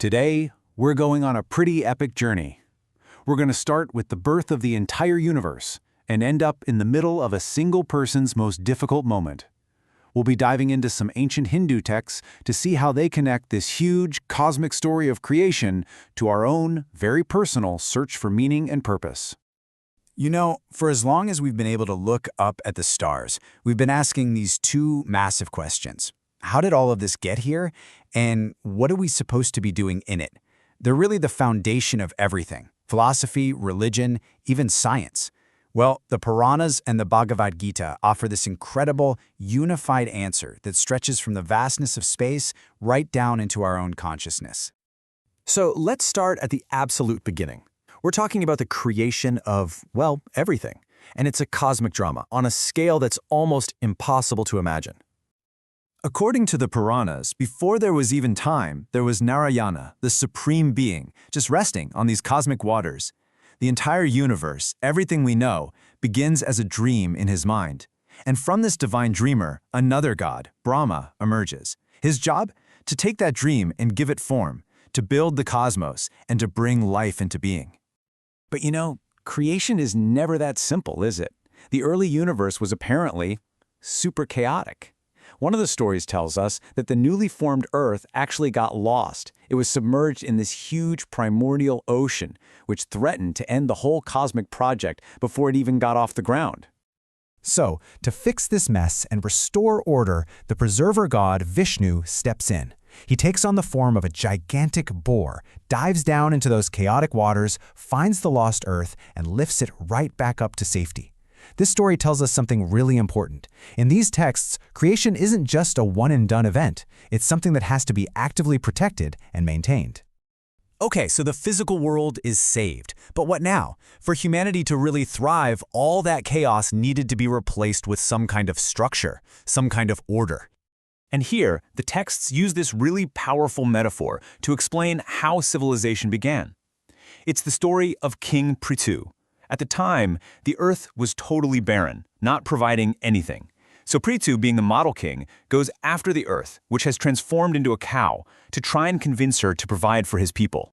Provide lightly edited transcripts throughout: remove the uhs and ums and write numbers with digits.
Today, we're going on a pretty epic journey. We're going to start with the birth of the entire universe and end up in the middle of a single person's most difficult moment. We'll be diving into some ancient Hindu texts to see how they connect this huge cosmic story of creation to our own, very personal search for meaning and purpose. You know, for as long as we've been able to look up at the stars, we've been asking these two massive questions. How did all of this get here? And what are we supposed to be doing in it? They're really the foundation of everything: philosophy, religion, even science. Well, the Puranas and the Bhagavad Gita offer this incredible, unified answer that stretches from the vastness of space right down into our own consciousness. So let's start at the absolute beginning. We're talking about the creation of, well, everything. And it's a cosmic drama on a scale that's almost impossible to imagine. According to the Puranas, before there was even time, there was Narayana, the supreme being, just resting on these cosmic waters. The entire universe, everything we know, begins as a dream in his mind. And from this divine dreamer, another god, Brahma, emerges. His job? To take that dream and give it form, to build the cosmos, and to bring life into being. But you know, creation is never that simple, is it? The early universe was apparently super chaotic. One of the stories tells us that the newly formed Earth actually got lost. It was submerged in this huge primordial ocean, which threatened to end the whole cosmic project before it even got off the ground. So, to fix this mess and restore order, the preserver god Vishnu steps in. He takes on the form of a gigantic boar, dives down into those chaotic waters, finds the lost Earth, and lifts it right back up to safety. This story tells us something really important. In these texts, creation isn't just a one-and-done event. It's something that has to be actively protected and maintained. Okay, so the physical world is saved. But what now? For humanity to really thrive, all that chaos needed to be replaced with some kind of structure, some kind of order. And here, the texts use this really powerful metaphor to explain how civilization began. It's the story of King Prithu. At the time, the earth was totally barren, not providing anything. So Prithu, being the model king, goes after the earth, which has transformed into a cow, to try and convince her to provide for his people.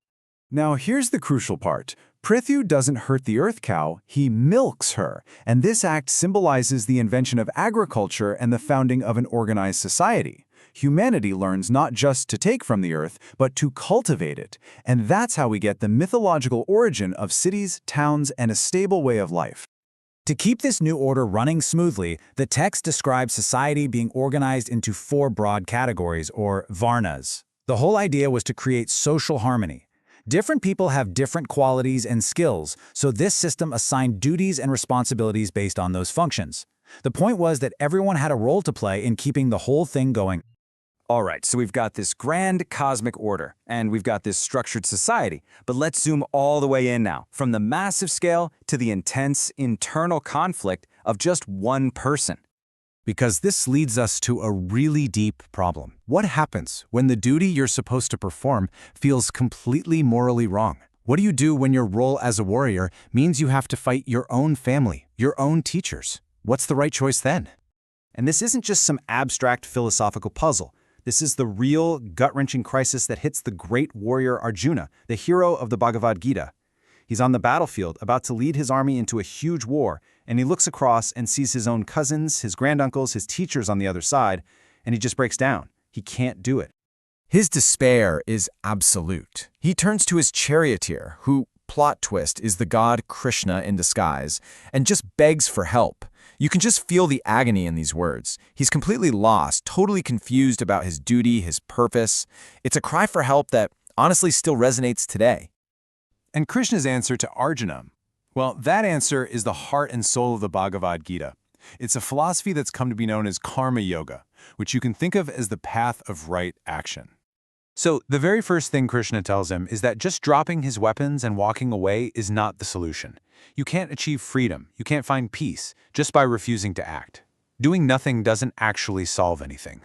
Now here's the crucial part. Prithu doesn't hurt the earth cow, he milks her. And this act symbolizes the invention of agriculture and the founding of an organized society. Humanity learns not just to take from the earth, but to cultivate it. And that's how we get the mythological origin of cities, towns, and a stable way of life. To keep this new order running smoothly, the text describes society being organized into 4 broad categories, or Varnas. The whole idea was to create social harmony. Different people have different qualities and skills, so this system assigned duties and responsibilities based on those functions. The point was that everyone had a role to play in keeping the whole thing going. All right, so we've got this grand cosmic order, and we've got this structured society. But let's zoom all the way in now, from the massive scale to the intense internal conflict of just one person. Because this leads us to a really deep problem. What happens when the duty you're supposed to perform feels completely morally wrong? What do you do when your role as a warrior means you have to fight your own family, your own teachers? What's the right choice then? And this isn't just some abstract philosophical puzzle. This is the real, gut-wrenching crisis that hits the great warrior Arjuna, the hero of the Bhagavad Gita. He's on the battlefield, about to lead his army into a huge war, and he looks across and sees his own cousins, his granduncles, his teachers on the other side, and he just breaks down. He can't do it. His despair is absolute. He turns to his charioteer, who, plot twist, is the god Krishna in disguise, and just begs for help. You can just feel the agony in these words. He's completely lost, totally confused about his duty, his purpose. It's a cry for help that honestly still resonates today. And Krishna's answer to Arjuna? Well, that answer is the heart and soul of the Bhagavad Gita. It's a philosophy that's come to be known as karma yoga, which you can think of as the path of right action. So the very first thing Krishna tells him is that just dropping his weapons and walking away is not the solution. You can't achieve freedom, you can't find peace, just by refusing to act. Doing nothing doesn't actually solve anything.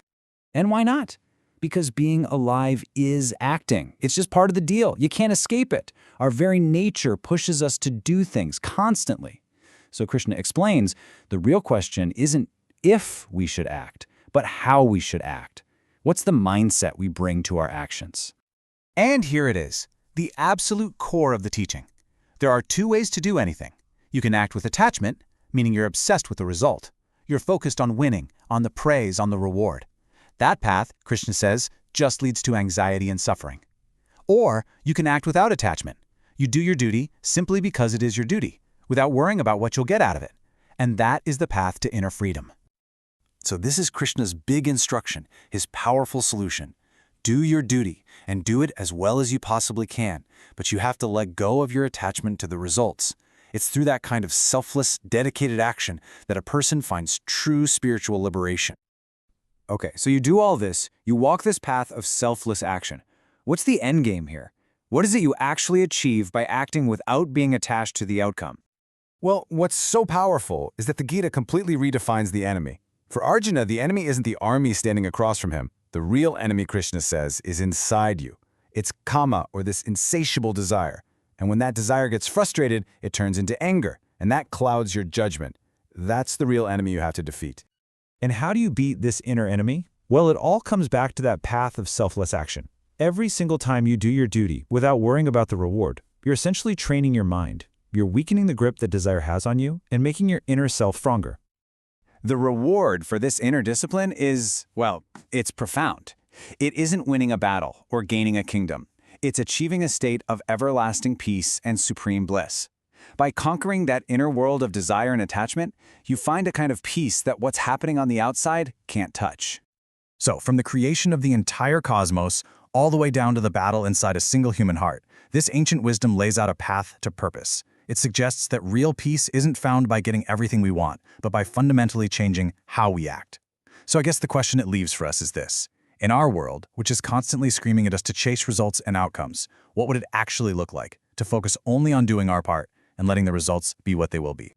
And why not? Because being alive is acting. It's just part of the deal. You can't escape it. Our very nature pushes us to do things constantly. So Krishna explains, the real question isn't if we should act, but how we should act. What's the mindset we bring to our actions? And here it is, the absolute core of the teaching. There are two ways to do anything. You can act with attachment, meaning you're obsessed with the result. You're focused on winning, on the praise, on the reward. That path, Krishna says, just leads to anxiety and suffering. Or you can act without attachment. You do your duty simply because it is your duty, without worrying about what you'll get out of it. And that is the path to inner freedom. So this is Krishna's big instruction, his powerful solution. Do your duty, and do it as well as you possibly can, but you have to let go of your attachment to the results. It's through that kind of selfless, dedicated action that a person finds true spiritual liberation. Okay, so you do all this, you walk this path of selfless action. What's the end game here? What is it you actually achieve by acting without being attached to the outcome? Well, what's so powerful is that the Gita completely redefines the enemy. For Arjuna, the enemy isn't the army standing across from him. The real enemy, Krishna says, is inside you. It's kama, or this insatiable desire. And when that desire gets frustrated, it turns into anger, and that clouds your judgment. That's the real enemy you have to defeat. And how do you beat this inner enemy? Well, it all comes back to that path of selfless action. Every single time you do your duty without worrying about the reward, you're essentially training your mind. You're weakening the grip that desire has on you and making your inner self stronger. The reward for this inner discipline is, well, it's profound. It isn't winning a battle or gaining a kingdom. It's achieving a state of everlasting peace and supreme bliss. By conquering that inner world of desire and attachment, you find a kind of peace that what's happening on the outside can't touch. So, from the creation of the entire cosmos, all the way down to the battle inside a single human heart, this ancient wisdom lays out a path to purpose. It suggests that real peace isn't found by getting everything we want, but by fundamentally changing how we act. So I guess the question it leaves for us is this. In our world, which is constantly screaming at us to chase results and outcomes, what would it actually look like to focus only on doing our part and letting the results be what they will be?